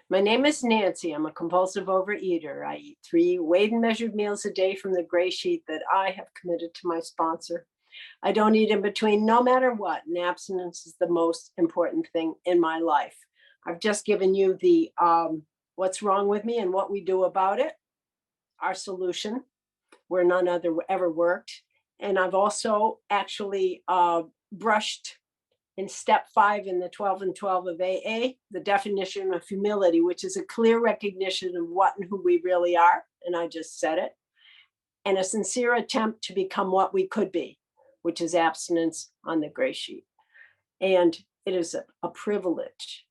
My name is Nancy. I'm a compulsive overeater. I eat 3 weighed and measured meals a day from the gray sheet that I have committed to my sponsor. I don't eat in between no matter what, and abstinence is the most important thing in my life. I've just given you the what's wrong with me and what we do about it, our solution, where none other ever worked. And I've also actually brushed in step 5 in the 12 and 12 of AA, the definition of humility, which is a clear recognition of what and who we really are. And I just said it. And a sincere attempt to become what we could be, which is abstinence on the gray sheet. And it is a privilege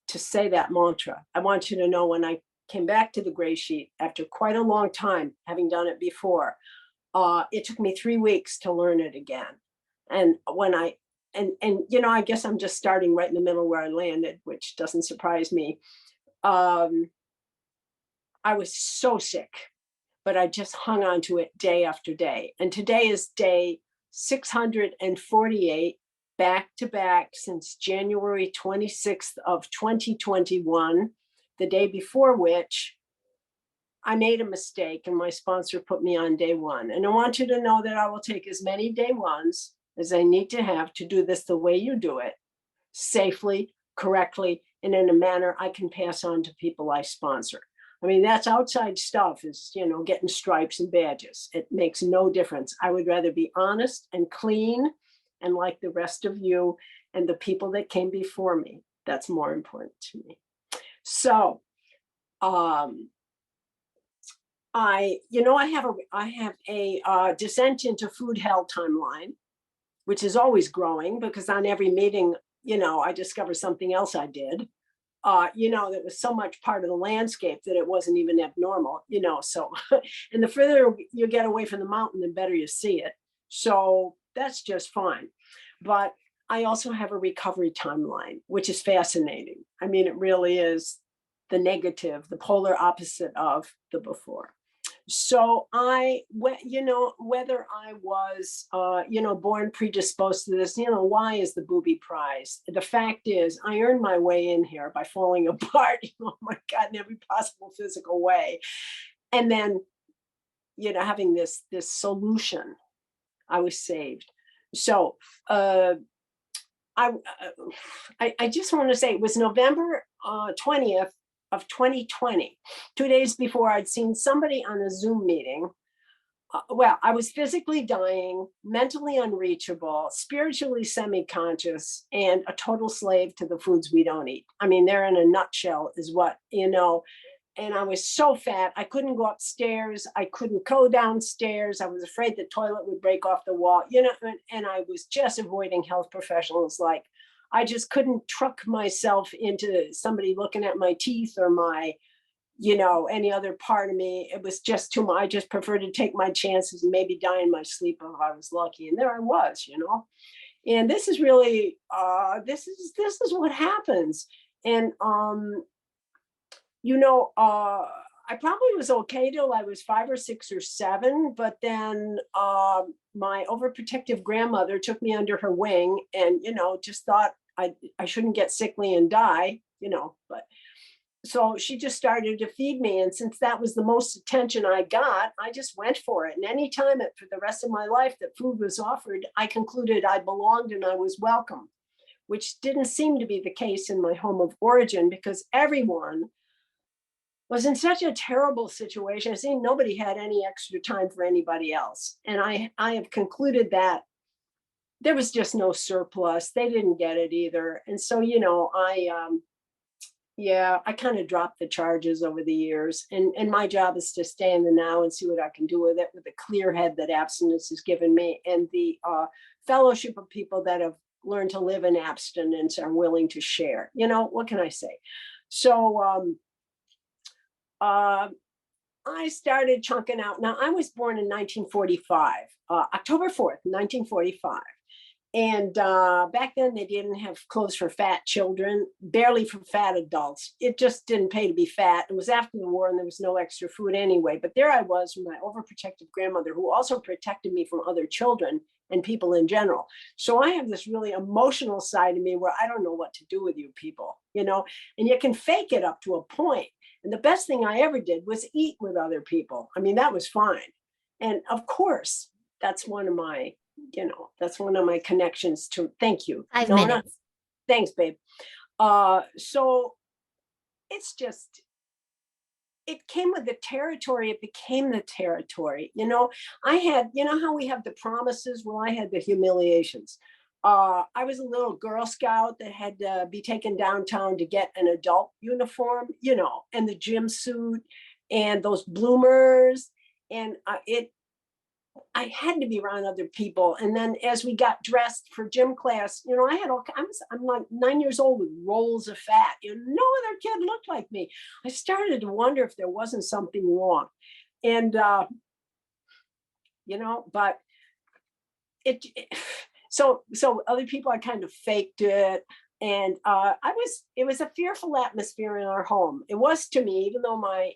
to say that mantra. I want you to know when I came back to the gray sheet after quite a long time, having done it before, it took me 3 weeks to learn it again. And when I I guess I'm just starting right in the middle where I landed, which doesn't surprise me. I was so sick, but I just hung on to it day after day. And today is day 648 back to back since January 26th of 2021, the day before which I made a mistake and my sponsor put me on day 1. And I want you to know that I will take as many day 1s as I need to have to do this the way you do it, safely, correctly, and in a manner I can pass on to people I sponsor. I mean, that's outside stuff, is, getting stripes and badges. It makes no difference. I would rather be honest and clean and like the rest of you and the people that came before me. That's more important to me. So, I have a descent into food hell timeline, which is always growing because on every meeting, I discover something else I did, that was so much part of the landscape that it wasn't even abnormal, so, and the further you get away from the mountain, the better you see it. So that's just fine. But I also have a recovery timeline, which is fascinating. I mean, it really is the negative, the polar opposite of the before. So whether I was, born predisposed to this, why is the booby prize? The fact is I earned my way in here by falling apart, oh my God, in every possible physical way. And then, having this solution, I was saved. So I just want to say it was November 20th, of 2020, 2 days before I'd seen somebody on a Zoom meeting. I was physically dying, mentally unreachable, spiritually semi-conscious, and a total slave to the foods we don't eat. I mean, they're in a nutshell is what, and I was so fat, I couldn't go upstairs. I couldn't go downstairs. I was afraid the toilet would break off the wall, and I was just avoiding health professionals. Like, I just couldn't truck myself into somebody looking at my teeth or my, any other part of me. It was just too much. I just preferred to take my chances and maybe die in my sleep if I was lucky. And there I was, and this is really, this is what happens. And, I probably was okay till I was 5 or 6 or 7, but then my overprotective grandmother took me under her wing and, just thought I shouldn't get sickly and die, but so she just started to feed me. And since that was the most attention I got, I just went for it. And anytime for the rest of my life that food was offered, I concluded I belonged and I was welcome, which didn't seem to be the case in my home of origin because everyone was in such a terrible situation. I see nobody had any extra time for anybody else. And I have concluded that there was just no surplus. They didn't get it either. And so, I kind of dropped the charges over the years. And my job is to stay in the now and see what I can do with it with a clear head that abstinence has given me and the fellowship of people that have learned to live in abstinence are willing to share. What can I say? So, I started chunking out. Now, I was born in 1945, October 4th, 1945. And back then, they didn't have clothes for fat children, barely for fat adults. It just didn't pay to be fat. It was after the war, and there was no extra food anyway. But there I was with my overprotective grandmother, who also protected me from other children and people in general. So I have this really emotional side of me where I don't know what to do with you people, you know, and you can fake it up to a point. And the best thing I ever did was eat with other people. I mean, that was fine. And of course, that's one of my, you know, that's one of my connections to, thank you. 5 minutes. Thanks, babe. So it's just, it came with the territory. It became the territory. You know, I had, you know how we have the promises? Well, I had the humiliations. I was a little Girl Scout that had to be taken downtown to get an adult uniform, you know, and the gym suit and those bloomers. And I had to be around other people. And then as we got dressed for gym class, you know, I'm like 9 years old with rolls of fat. You know, no other kid looked like me. I started to wonder if there wasn't something wrong. And, you know, but so other people, I kind of faked it. And it was a fearful atmosphere in our home. It was to me, even though my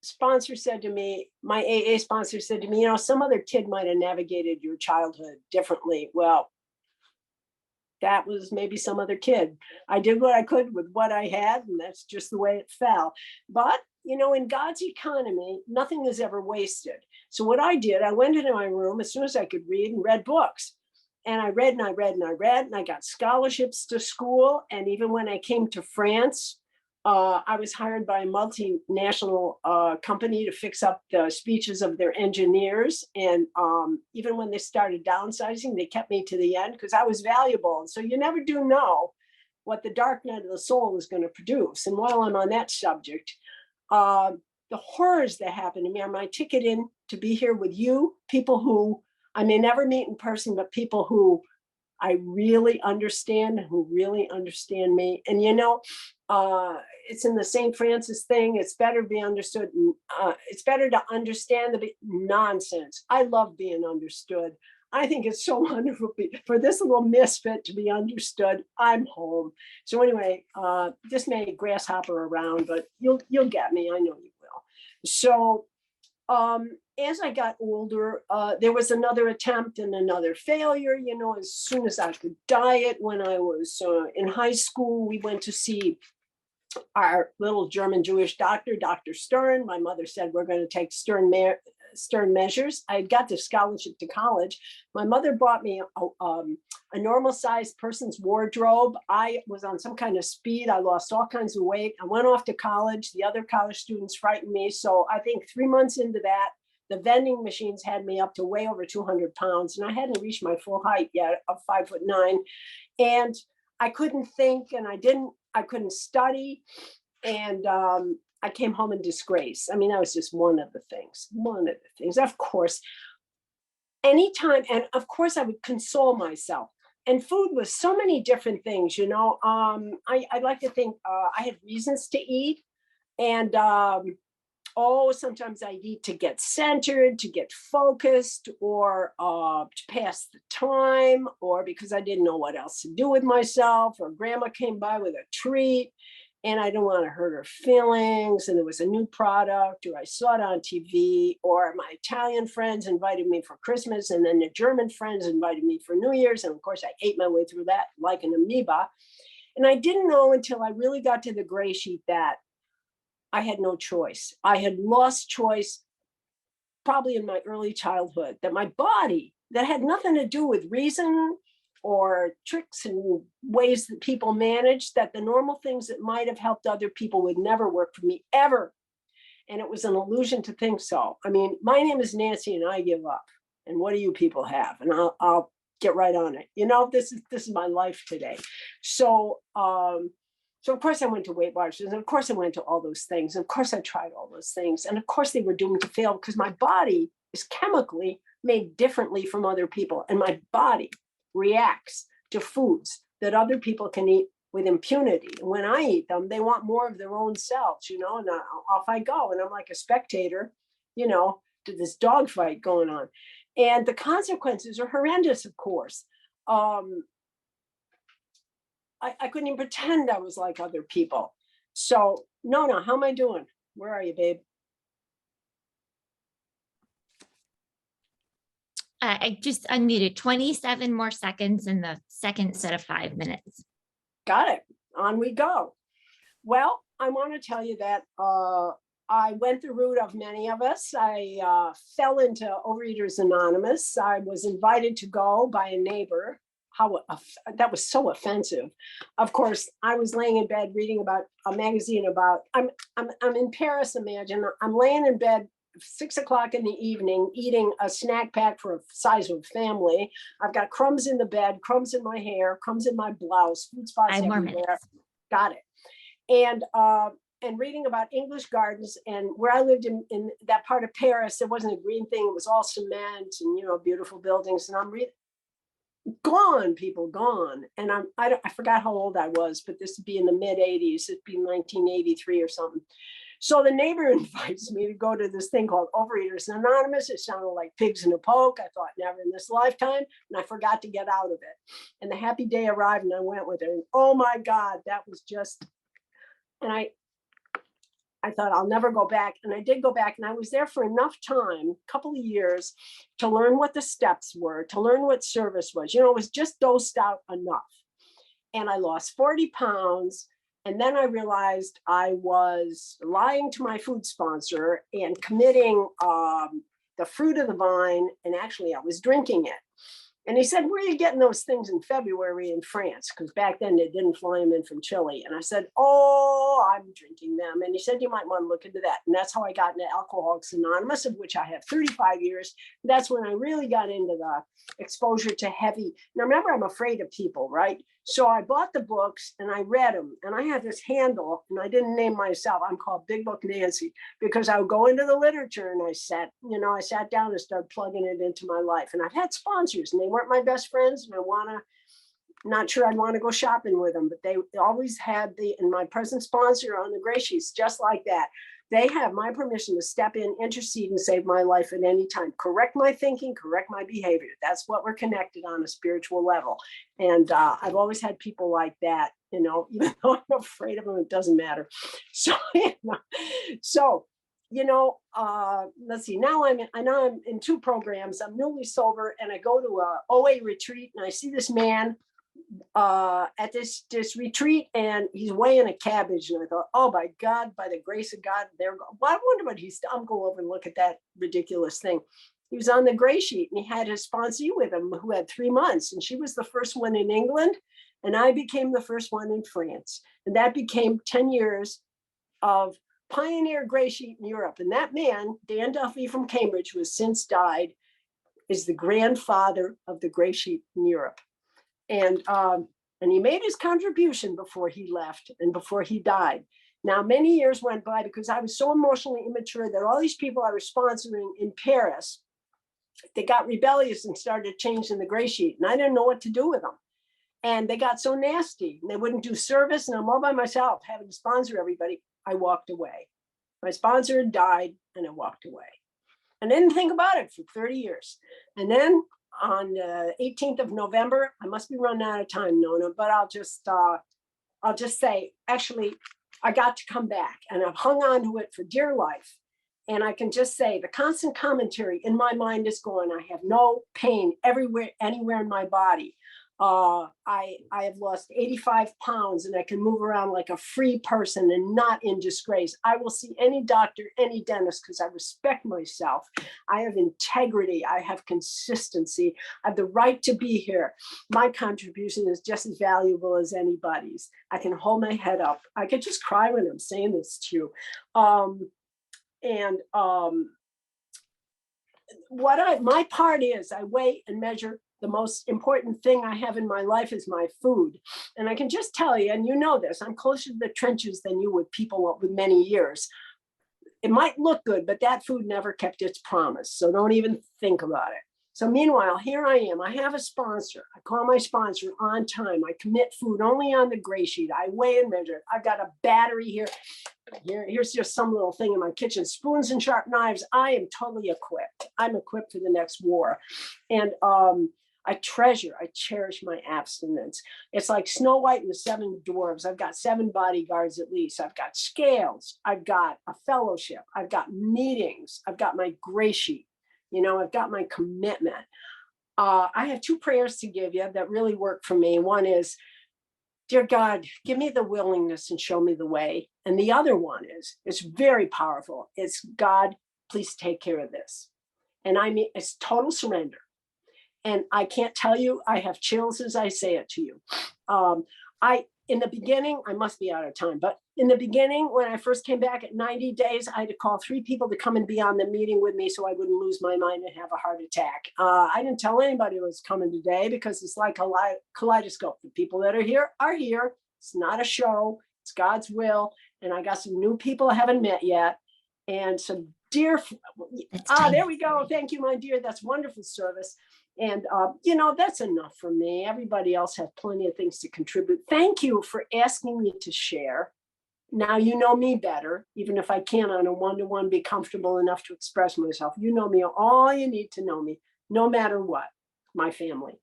sponsor said to me, my AA sponsor said to me, you know, some other kid might have navigated your childhood differently. Well, that was maybe some other kid. I did what I could with what I had, and that's just the way it fell. But, you know, in God's economy, nothing is ever wasted. So what I did, I went into my room as soon as I could read and read books. And I read and I read and I read, and I got scholarships to school. And even when I came to France, I was hired by a multinational company to fix up the speeches of their engineers. And even when they started downsizing, they kept me to the end because I was valuable. And so you never do know what the dark night of the soul is going to produce. And while I'm on that subject, the horrors that happened to me are my ticket in to be here with you, people who I may never meet in person, but people who I really understand, who really understand me. And, you know, it's in the St. Francis thing. It's better to be understood. It's better to understand the nonsense. I love being understood. I think it's so wonderful for this little misfit to be understood. I'm home. So anyway, this may grasshopper around, but you'll get me. I know you will. So as I got older, there was another attempt and another failure. You know, as soon as I could diet, when I was in high school, we went to see our little German Jewish doctor, Dr. Stern. My mother said, we're going to take stern measures. I got the scholarship to college. My mother bought me a normal sized person's wardrobe. I was on some kind of speed. I lost all kinds of weight. I went off to college. The other college students frightened me. So I think 3 months into that, the vending machines had me up to way over 200 pounds. And I hadn't reached my full height yet of 5'9". And I couldn't think, and I couldn't study. And I came home in disgrace. I mean, that was just one of the things. Of course, anytime, and of course I would console myself. And food was so many different things, you know. I like to think I had reasons to eat. And sometimes I'd eat to get centered, to get focused, or to pass the time, or because I didn't know what else to do with myself, or grandma came by with a treat and I didn't want to hurt her feelings, and there was a new product, or I saw it on TV, or my Italian friends invited me for Christmas, and then the German friends invited me for New Year's. And of course, I ate my way through that like an amoeba. And I didn't know until I really got to the gray sheet that I had no choice. I had lost choice probably in my early childhood, that my body, that had nothing to do with reason or tricks and ways that people manage, that the normal things that might have helped other people would never work for me ever. And it was an illusion to think so. I mean, my name is Nancy and I give up. And what do you people have? And I'll get right on it. You know, this is my life today. So of course I went to Weight Watchers, and of course I went to all those things. Of course I tried all those things. And of course they were doomed to fail because my body is chemically made differently from other people. And my body reacts to foods that other people can eat with impunity. And when I eat them, they want more of their own selves, you know, and off I go. And I'm like a spectator, you know, to this dogfight going on. And the consequences are horrendous, of course. I couldn't even pretend I was like other people. So, Nona, how am I doing? Where are you, babe? I just unmuted 27 more seconds in the second set of 5 minutes. Got it. On we go. Well, I want to tell you that I went the route of many of us. I fell into Overeaters Anonymous. I was invited to go by a neighbor. That was so offensive. Of course, I was laying in bed reading about a magazine about, I'm in Paris, imagine. I'm laying in bed 6 o'clock in the evening, eating a snack pack for a size of a family. I've got crumbs in the bed, crumbs in my hair, crumbs in my blouse, food spots 5 more everywhere. minutes. Got it. And reading about English gardens, and where I lived in that part of Paris, there wasn't a green thing. It was all cement and, beautiful buildings. And I'm gone, people gone. And I forgot how old I was, but this would be in the mid 80s. It'd be 1983 or something. So the neighbor invites me to go to this thing called Overeaters Anonymous. It sounded like pigs in a poke. I thought, never in this lifetime. And I forgot to get out of it. And the happy day arrived and I went with her. And oh my God, that was just, and I thought I'll never go back. And I did go back, and I was there for enough time, a couple of years, to learn what the steps were, to learn what service was. It was just dosed out enough. And I lost 40 pounds. And then I realized I was lying to my food sponsor and committing the fruit of the vine. And actually I was drinking it. And he said, where are you getting those things in February in France? Because back then they didn't fly them in from Chile. And I said, oh, I'm drinking them. And he said, you might want to look into that. And that's how I got into Alcoholics Anonymous, of which I have 35 years. That's when I really got into the exposure to heavy. Now, remember, I'm afraid of people, right? So I bought the books and I read them. And I had this handle, and I didn't name myself. I'm called Big Book Nancy, because I would go into the literature and I sat down and started plugging it into my life. And I've had sponsors, and they weren't my best friends. And not sure I'd want to go shopping with them, but they always had and my present sponsor on the gray sheets, just like that. They have my permission to step in, intercede, and save my life at any time. Correct my thinking, correct my behavior. That's what we're connected on a spiritual level. And I've always had people like that, even though I'm afraid of them, it doesn't matter. So, let's see, now I'm in 2 programs. I'm newly sober, and I go to a OA retreat, and I see this man at this retreat, and he's weighing a cabbage. And I thought, oh my God, by the grace of God, I wonder what I'm going over and look at that ridiculous thing. He was on the gray sheet, and he had his sponsee with him who had 3 months. And she was the first one in England. And I became the first one in France. And that became 10 years of pioneer gray sheet in Europe. And that man, Dan Duffy from Cambridge, who has since died, is the grandfather of the gray sheet in Europe. And he made his contribution before he left and before he died. Now, many years went by because I was so emotionally immature that all these people I was sponsoring in Paris, they got rebellious and started changing the gray sheet. And I didn't know what to do with them. And they got so nasty, and they wouldn't do service. And I'm all by myself having to sponsor everybody. I walked away. My sponsor had died, and I walked away. And I didn't think about it for 30 years. And then on the 18th of November, I must be running out of time, Nona, but I'll just say, actually, I got to come back, and I've hung on to it for dear life. And I can just say the constant commentary in my mind is going, I have no pain anywhere in my body. I have lost 85 pounds, and I can move around like a free person and not in disgrace. I will see any doctor, any dentist, because I respect myself. I have integrity. I have consistency. I have the right to be here. My contribution is just as valuable as anybody's. I can hold my head up. I could just cry when I'm saying this to you. My part is I weigh and measure. The most important thing I have in my life is my food. And I can just tell you, and you know this, I'm closer to the trenches than you with people with many years. It might look good, but that food never kept its promise. So don't even think about it. So meanwhile, here I am. I have a sponsor. I call my sponsor on time. I commit food only on the gray sheet. I weigh and measure it. I've got a battery here. Here's just some little thing in my kitchen. Spoons and sharp knives. I am totally equipped. I'm equipped for the next war. And I cherish my abstinence. It's like Snow White and the 7 Dwarves. I've got 7 bodyguards at least. I've got scales. I've got a fellowship. I've got meetings. I've got my gray sheet. I've got my commitment. I have two prayers to give you that really work for me. One is, dear God, give me the willingness and show me the way. And the other one is, it's very powerful. It's, God, please take care of this. And I mean, it's total surrender. And I can't tell you, I have chills as I say it to you. In the beginning, I must be out of time, but in the beginning, when I first came back at 90 days, I had to call 3 people to come and be on the meeting with me so I wouldn't lose my mind and have a heart attack. I didn't tell anybody who was coming today because it's like a kaleidoscope. The people that are here are here. It's not a show. It's God's will. And I got some new people I haven't met yet. And some dear, there we go. Thank you, my dear. That's wonderful service. And, that's enough for me. Everybody else has plenty of things to contribute. Thank you for asking me to share. Now you know me better, even if I can't on a one-to-one be comfortable enough to express myself. You know me, all you need to know me, no matter what, my family.